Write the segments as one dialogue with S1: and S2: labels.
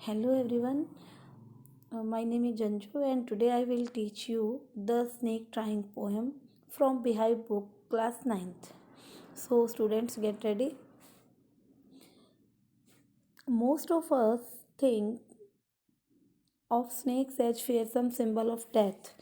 S1: Hello everyone, my name is Janju and today I will teach you the snake trying poem from Beehive book class 9th. So students get ready. Most of us think of snakes as fearsome symbol of death.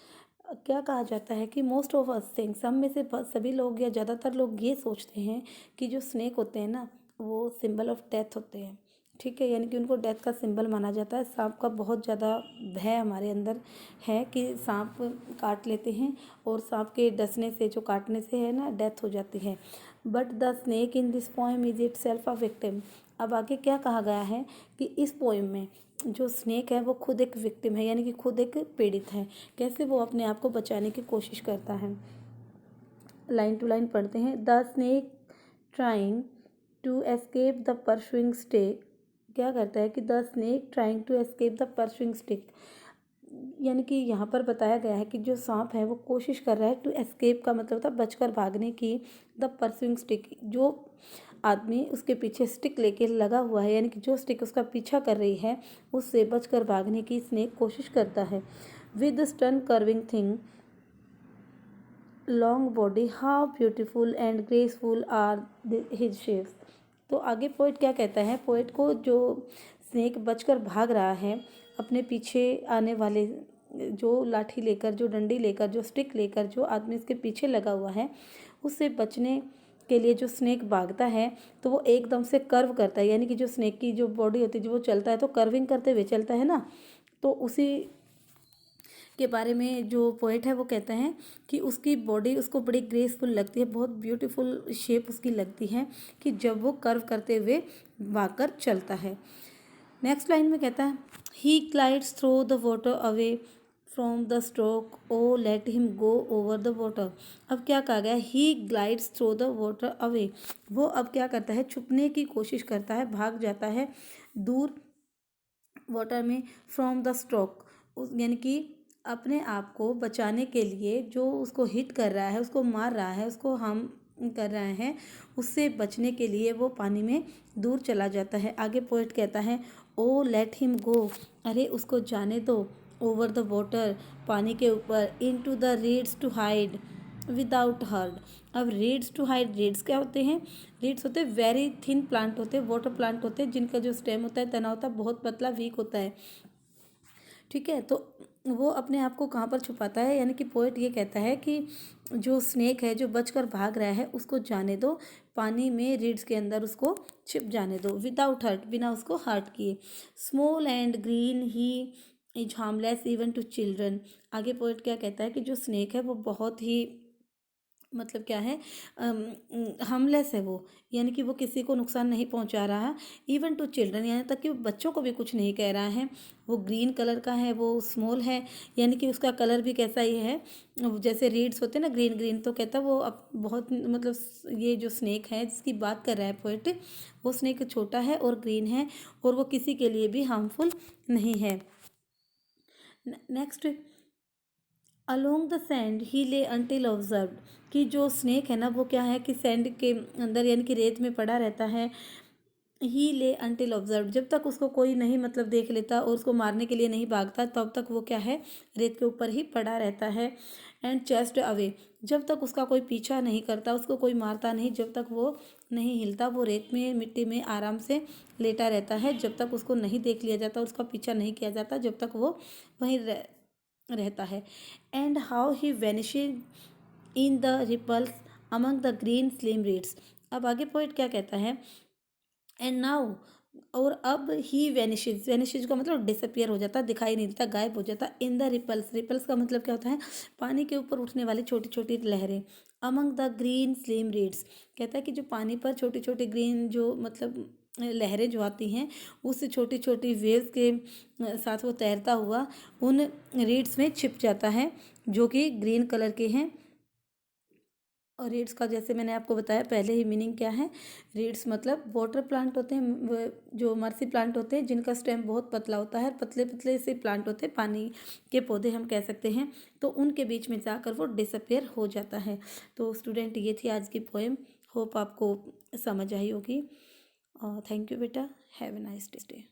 S1: क्या कहा जाता है कि most of us think, सब में से सभी लोग या ज़्यादातर लोग ये सोचते हैं कि जो स्नेक होते हैं ना वो सिंबल ऑफ डेथ होते हैं। ठीक है, यानी कि उनको डेथ का सिंबल माना जाता है। सांप का बहुत ज़्यादा भय हमारे अंदर है कि सांप काट लेते हैं और सांप के डसने से, जो काटने से है ना, डेथ हो जाती है। But the snake in this poem is it self a victim. अब आगे क्या कहा गया है कि इस पोएम में जो स्नेक है वो खुद एक विक्टिम है, यानी कि खुद एक पीड़ित है। कैसे वो अपने आप को बचाने की कोशिश करता है। लाइन टू लाइन पढ़ते हैं। The snake trying to escape the pursuing stick. क्या करता है कि the snake trying to escape the pursuing stick, यानी कि यहाँ पर बताया गया है कि जो सांप है वो कोशिश कर रहा है। टू एस्केप का मतलब था बचकर भागने की। द परसुइंग स्टिक, जो आदमी उसके पीछे स्टिक लेके लगा हुआ है, यानी कि जो स्टिक उसका पीछा कर रही है, उससे बचकर भागने की स्नेक कोशिश करता है। With stern curving thing, long body, how beautiful and graceful are his shapes. तो आगे पोइट क्या कहता है, पोइट को जो स्नेक बचकर भाग रहा है अपने पीछे आने वाले, जो लाठी लेकर, जो डंडी लेकर, जो स्टिक लेकर, जो आदमी उसके पीछे लगा हुआ है, उससे बचने के लिए जो स्नेक भागता है तो वो एकदम से कर्व करता है। यानी कि जो स्नेक की जो बॉडी होती है, जो वो चलता है तो कर्विंग करते हुए चलता है ना, तो उसी के बारे में जो पोएट है वो कहता है कि उसकी बॉडी उसको बड़ी ग्रेसफुल लगती है, बहुत ब्यूटीफुल शेप उसकी लगती है कि जब वो कर्व करते हुए भागकर चलता है। नेक्स्ट लाइन में कहता है, he glides through the water away from the stroke, O let him go over the water. अब क्या कहा गया, he glides through the water away. वो अब क्या करता है, छुपने की कोशिश करता है, भाग जाता है दूर वाटर में। फ्रॉम द स्ट्रोक, यानी कि अपने आप को बचाने के लिए, जो उसको हिट कर रहा है, उसको मार रहा है, उसको हम कर रहे हैं, उससे बचने के लिए वो पानी में दूर चला जाता है। आगे पोएट कहता है, ओ लेट हिम गो, अरे उसको जाने दो, ओवर द वाटर, पानी के ऊपर, into the reeds to hide without hurt. अब रीड्स टू हाइड, रीड्स क्या होते हैं, रीड्स होते हैं वेरी थिन प्लांट होते हैं, वाटर प्लांट होते हैं, जिनका जो स्टेम होता है, तना होता है, बहुत पतला वीक होता है। ठीक है, तो वो अपने आप को कहाँ पर छुपाता है, यानी कि पोएट ये कहता है कि जो स्नेक है जो बचकर भाग रहा है उसको जाने दो, पानी में रीड्स के अंदर उसको छिप जाने दो, विदाउट हर्ट, बिना उसको हर्ट किए। Small and green he is harmless even to children. आगे पोएट क्या कहता है कि जो स्नेक है वो बहुत ही, मतलब क्या है, हार्मलेस है वो, यानी कि वो किसी को नुकसान नहीं पहुंचा रहा। इवन टू चिल्ड्रन, यानी तक कि बच्चों को भी कुछ नहीं कह रहा है। वो ग्रीन कलर का है, वो स्मॉल है, यानी कि उसका कलर भी कैसा ही है, जैसे रीड्स होते हैं ना, ग्रीन ग्रीन। तो कहता वो अब बहुत, मतलब ये जो स्नेक है जिसकी बात कर रहा है पोएट, वो स्नेक छोटा है और ग्रीन है और वो किसी के लिए भी हार्मफुल नहीं है। नेक्स्ट, अलोंग द सैंड ही ले अंटिल ऑब्जर्व्ड, कि जो स्नेक है ना वो क्या है कि सैंड के अंदर, यानी कि रेत में पड़ा रहता है। ही ले अंटिल ऑब्जर्व, जब तक उसको कोई नहीं, मतलब देख लेता और उसको मारने के लिए नहीं भागता, तब तक वो क्या है, रेत के ऊपर ही पड़ा रहता है। एंड चेस्ट अवे, जब तक उसका कोई पीछा नहीं करता, उसको कोई मारता नहीं, जब तक वो नहीं हिलता, वो रेत में, मिट्टी में आराम से लेटा रहता है, जब तक उसको नहीं देख लिया जाता, उसका पीछा नहीं किया जाता, जब तक वो वहीं रहता है। And how he vanishing in the ripples among the green slim reeds. अब आगे पोइट क्या कहता है, एंड नाउ, और अब ही वैनिशेज, वैनिशेज का मतलब डिसअपियर हो जाता, दिखाई नहीं देता, गायब हो जाता। इन द रिपल्स, रिपल्स का मतलब क्या होता है, पानी के ऊपर उठने वाली छोटी छोटी लहरें। Among the green slim reads, कहता है कि जो पानी पर छोटी छोटी ग्रीन, जो मतलब लहरें जो आती हैं, उससे छोटी छोटी वेव्स के साथ वो तैरता हुआ उन रीड्स में छिप जाता है, जो कि ग्रीन कलर के हैं। और रीड्स का जैसे मैंने आपको बताया पहले ही मीनिंग क्या है, रीड्स मतलब वाटर प्लांट होते हैं, जो मर्सी प्लांट होते हैं, जिनका स्टेम बहुत पतला होता है, पतले पतले से प्लांट होते हैं, पानी के पौधे हम कह सकते हैं, तो उनके बीच में जाकर वो डिसअपेयर हो जाता है। तो स्टूडेंट, ये थी आज की पोएम, होप आपको समझ आई होगी। थैंक यू बेटा, हैव ए नाइस डे।